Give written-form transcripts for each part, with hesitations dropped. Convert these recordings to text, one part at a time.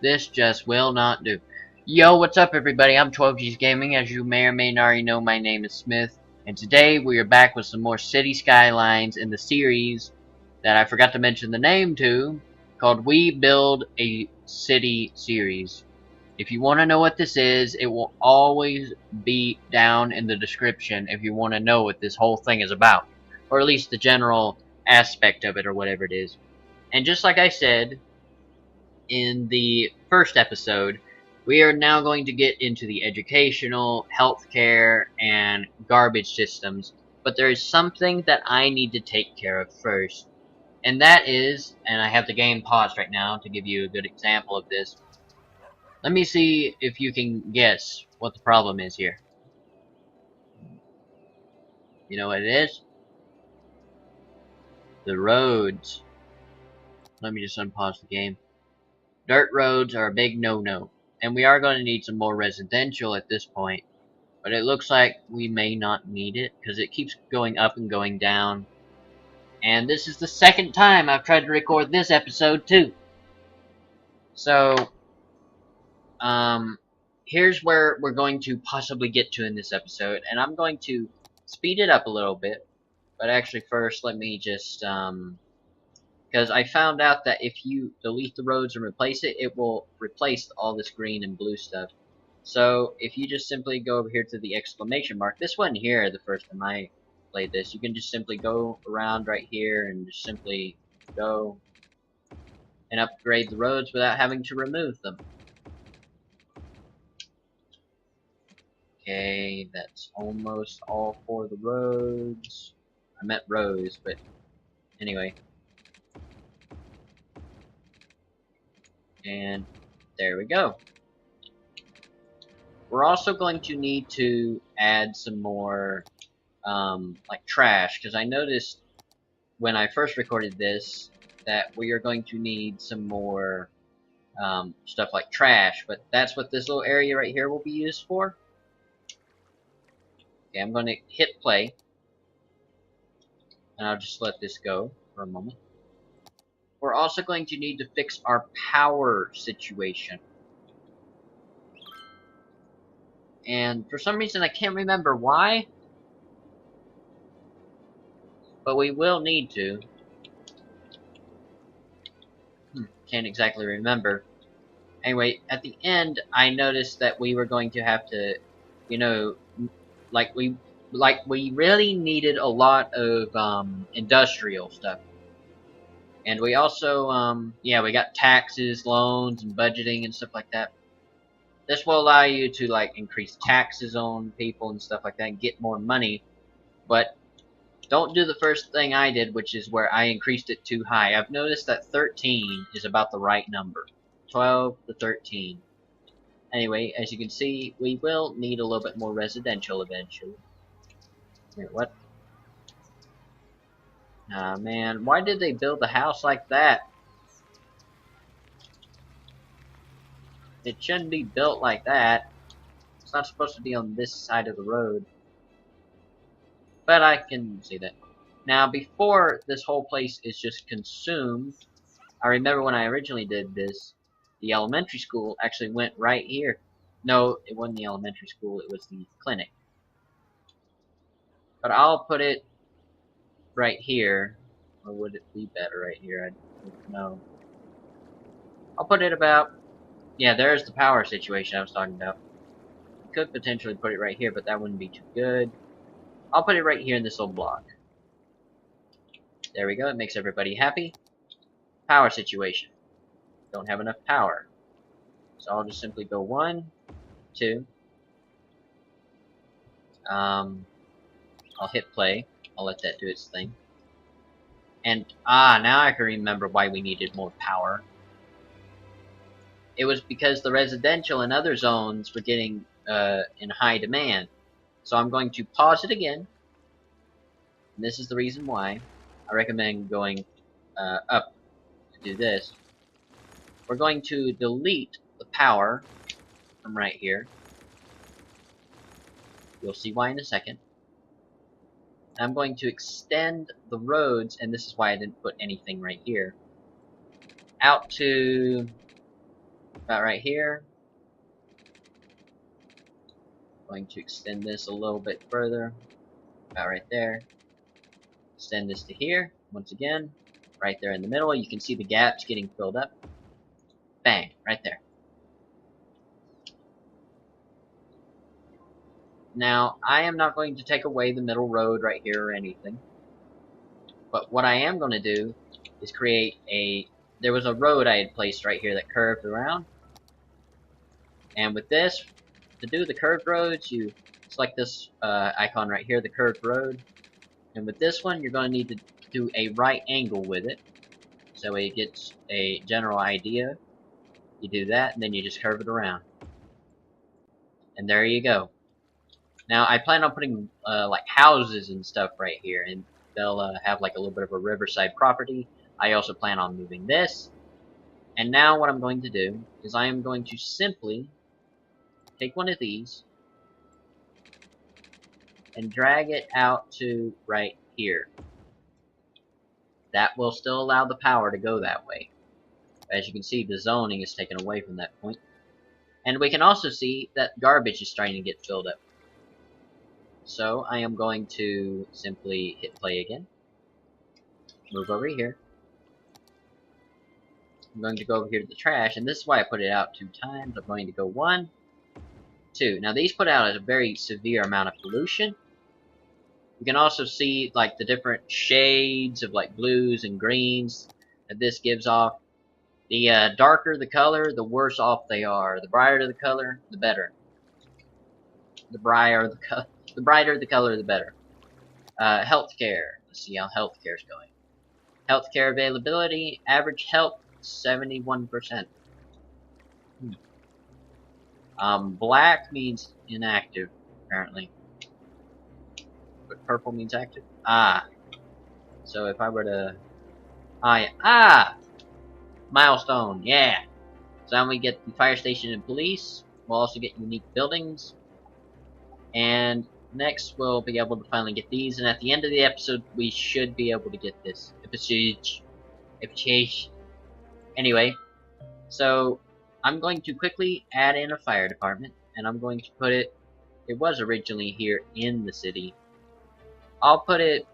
This just will not do. Yo, what's up everybody? I'm 12G's Gaming. As you may or may not already know, my name is Smith. And today we are back with some more City Skylines in the series that I forgot to mention the name to, called We Build a City series. If you want to know what this is, it will always be down in the description if you want to know what this whole thing is about. Or at least the general aspect of it or whatever it is. And just like I said in the first episode, we are now going to get into the educational, healthcare, and garbage systems. But there is something that I need to take care of first. And that is, and I have the game paused right now to give you a good example of this. Let me see if you can guess what the problem is here. You know what it is? The roads. Let me just unpause the game. Dirt roads are a big no-no. And we are going to need some more residential at this point. But it looks like we may not need it, because it keeps going up and going down. And this is the second time I've tried to record this episode too. So, here's where we're going to possibly get to in this episode. And I'm going to speed it up a little bit. But actually first, let me just, because I found out that if you delete the roads and replace it, it will replace all this green and blue stuff. So if you just simply go over here to the exclamation mark, this wasn't here the first time I played this. You can just simply go around right here and just simply go and upgrade the roads without having to remove them. Okay, that's almost all for the roads. I meant rows, but anyway. And there we go. We're also going to need to add some more, like trash, because I noticed when I first recorded this that we are going to need some more stuff like trash, but that's what this little area right here will be used for. Okay, I'm going to hit play, and I'll just let this go for a moment. We're also going to need to fix our power situation. And for some reason I can't remember why, but we will need to. Can't exactly remember. Anyway, at the end I noticed that we were going to have to, you know, like we really needed a lot of industrial stuff. And we also yeah, we got taxes, loans, and budgeting and stuff like that. This will allow you to like increase taxes on people and stuff like that and get more money. But don't do the first thing I did, which is where I increased it too high. I've noticed that 13 is about the right number. 12 to 13. Anyway, as you can see, we will need a little bit more residential eventually. Wait, what? Ah, man, why did they build the house like that? It shouldn't be built like that. It's not supposed to be on this side of the road. But I can see that. Now, before this whole place is just consumed, I remember when I originally did this, the elementary school actually went right here. No, it wasn't the elementary school, it was the clinic. But I'll put it right here. Or would it be better right here? I don't know. I'll put it about... Yeah, there's the power situation I was talking about. I could potentially put it right here, but that wouldn't be too good. I'll put it right here in this little block. There we go, it makes everybody happy. Power situation. Don't have enough power. So I'll just simply go 1, 2. I'll hit play. I'll let that do its thing. And, now I can remember why we needed more power. It was because the residential and other zones were getting in high demand. So I'm going to pause it again. And this is the reason why I recommend going up to do this. We're going to delete the power from right here. You'll see why in a second. I'm going to extend the roads, and this is why I didn't put anything right here, out to about right here. Going to extend this a little bit further, about right there. Extend this to here, once again, right there in the middle. You can see the gaps getting filled up. Bang, right there. Now, I am not going to take away the middle road right here or anything. But what I am going to do is create a... There was a road I had placed right here that curved around. And with this, to do the curved roads, you select this icon right here, the curved road. And with this one, you're going to need to do a right angle with it, so it gets a general idea. You do that, and then you just curve it around. And there you go. Now, I plan on putting like houses and stuff right here, and they'll have like a little bit of a riverside property. I also plan on moving this. And now what I'm going to do is I am going to simply take one of these and drag it out to right here. That will still allow the power to go that way. As you can see, the zoning is taken away from that point. And we can also see that garbage is starting to get filled up. So I am going to simply hit play again. Move over here. I'm going to go over here to the trash, and this is why I put it out 2 times. I'm going to go 1, 2. Now these put out a very severe amount of pollution. You can also see like the different shades of like blues and greens that this gives off. The darker the color, the worse off they are. The brighter the color, the better. The brighter the color, the better. Healthcare. Let's see how healthcare is going. Healthcare availability, average health, 71%. Black means inactive, apparently. But purple means active. Ah. So if I were to... Milestone, yeah! So now we get the fire station and police. We'll also get unique buildings. And next we'll be able to finally get these. And at the end of the episode, we should be able to get this. Anyway, so I'm going to quickly add in a fire department. And I'm going to put it... It was originally here in the city. I'll put it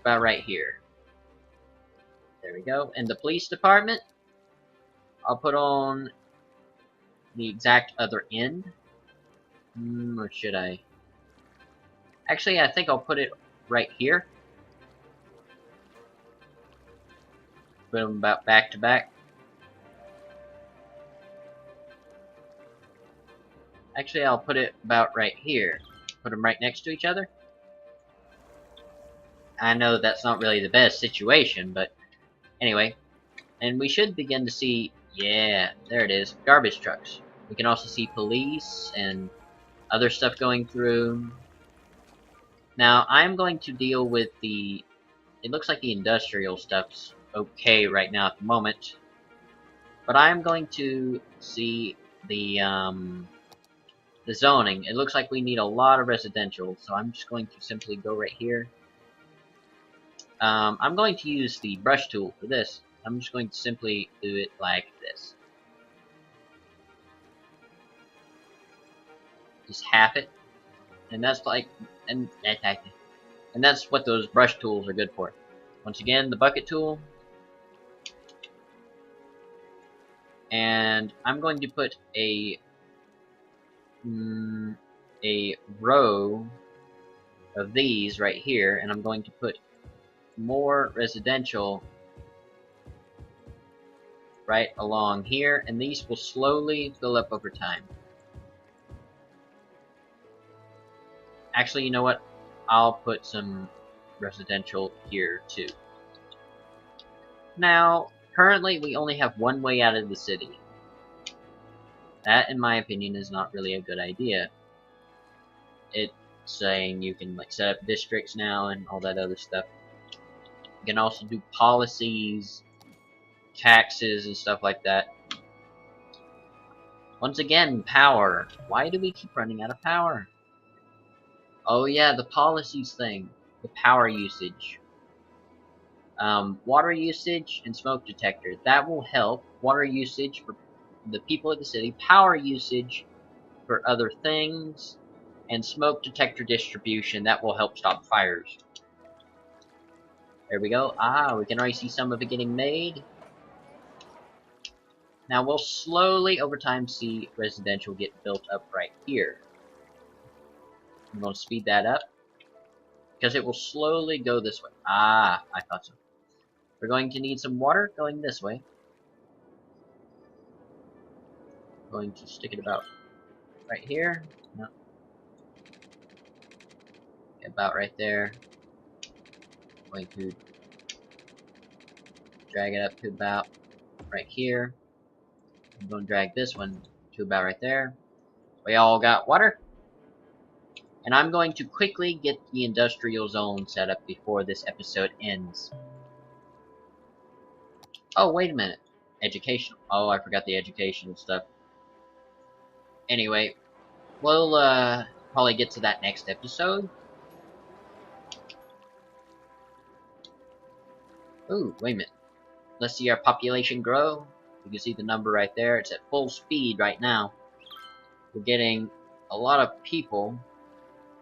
about right here. There we go. And the police department, I'll put on the exact other end. Or should I? Actually, I think I'll put it right here. Put them about back to back. Actually, I'll put it about right here. Put them right next to each other. I know that's not really the best situation, but anyway. And we should begin to see, yeah, there it is, garbage trucks. We can also see police and other stuff going through. Now, I'm going to deal with the... It looks like the industrial stuff's okay right now at the moment. But I'm going to see the zoning. It looks like we need a lot of residential, so I'm just going to simply go right here. I'm going to use the brush tool for this. I'm just going to simply do it like this. Just half it. And that's like, and that's what those brush tools are good for. Once again, the bucket tool. And I'm going to put a row of these right here, and I'm going to put more residential right along here, and these will slowly fill up over time. Actually, you know what? I'll put some residential here too. Now, currently we only have one way out of the city. That, in my opinion, is not really a good idea. It's saying you can like set up districts now and all that other stuff. You can also do policies, taxes, and stuff like that. Once again, power. Why do we keep running out of power? Oh yeah, the policies thing. The power usage. Water usage and smoke detector. That will help. Water usage for the people of the city, power usage for other things, and smoke detector distribution. That will help stop fires. There we go. Ah, we can already see some of it getting made. Now we'll slowly, over time, see residential get built up right here. I'm going to speed that up, because it will slowly go this way. Ah, I thought so. We're going to need some water going this way. Going to stick it about right here. No. About right there. Going to drag it up to about right here. I'm going to drag this one to about right there. We all got water. And I'm going to quickly get the industrial zone set up before this episode ends. Oh, wait a minute. Educational. Oh, I forgot the educational stuff. Anyway, we'll probably get to that next episode. Ooh, wait a minute. Let's see our population grow. You can see the number right there. It's at full speed right now. We're getting a lot of people.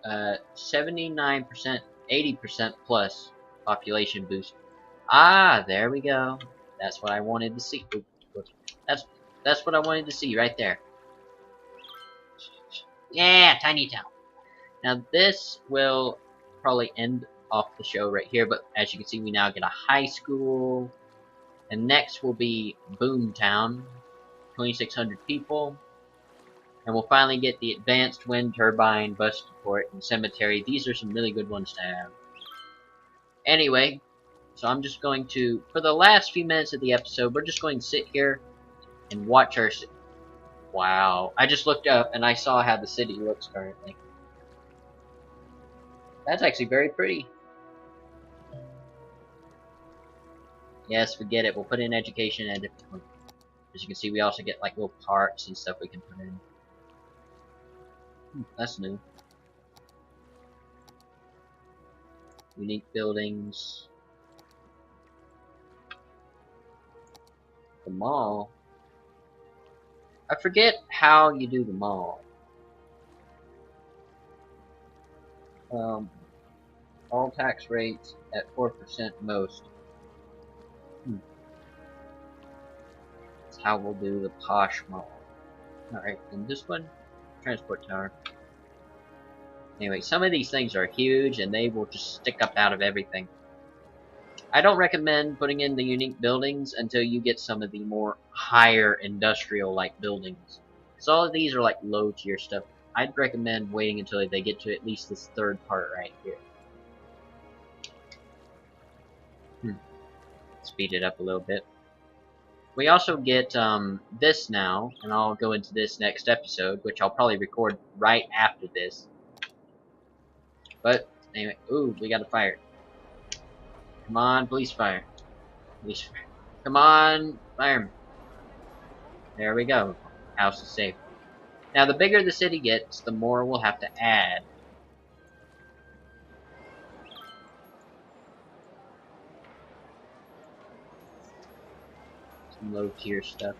79%, 80% plus population boost. Ah, there we go. That's what I wanted to see. That's what I wanted to see right there. Yeah, tiny town. Now this will probably end off the show right here, but as you can see, we now get a high school. And next will be Boomtown, 2,600 people. And we'll finally get the advanced wind turbine, bus support, and cemetery. These are some really good ones to have. Anyway, so I'm just going to, for the last few minutes of the episode, we're just going to sit here and watch our city. Wow. I just looked up and I saw how the city looks currently. That's actually very pretty. Yes, we get it. We'll put in education and different. As you can see, we also get like little parks and stuff we can put in. That's new. Unique buildings. The mall. I forget how you do the mall. All tax rates at 4% most. That's how we'll do the posh mall. Alright, and this one, transport tower. Anyway, some of these things are huge and they will just stick up out of everything. I don't recommend putting in the unique buildings until you get some of the more higher industrial like buildings. Because all of these are like low tier stuff. I'd recommend waiting until they get to at least this third part right here. Speed it up a little bit. We also get this now, and I'll go into this next episode, which I'll probably record right after this. But anyway, ooh, we got a fire. Come on, police fire. Police fire. Come on, fireman. There we go. House is safe. Now, the bigger the city gets, the more we'll have to add. Some low tier stuff.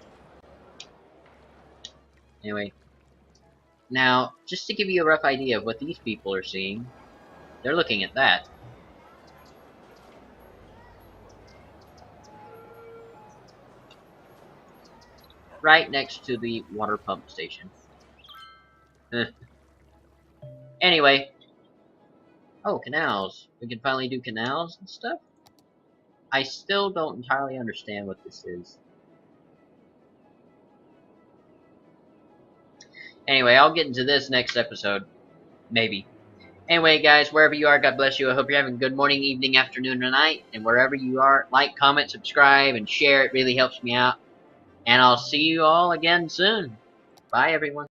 Anyway. Now, just to give you a rough idea of what these people are seeing, they're looking at that. Right next to the water pump station. Anyway. Oh, canals. We can finally do canals and stuff. I still don't entirely understand what this is. Anyway, I'll get into this next episode. Maybe. Anyway, guys, wherever you are, God bless you. I hope you're having a good morning, evening, afternoon, or night. And wherever you are, like, comment, subscribe, and share. It really helps me out. And I'll see you all again soon. Bye, everyone.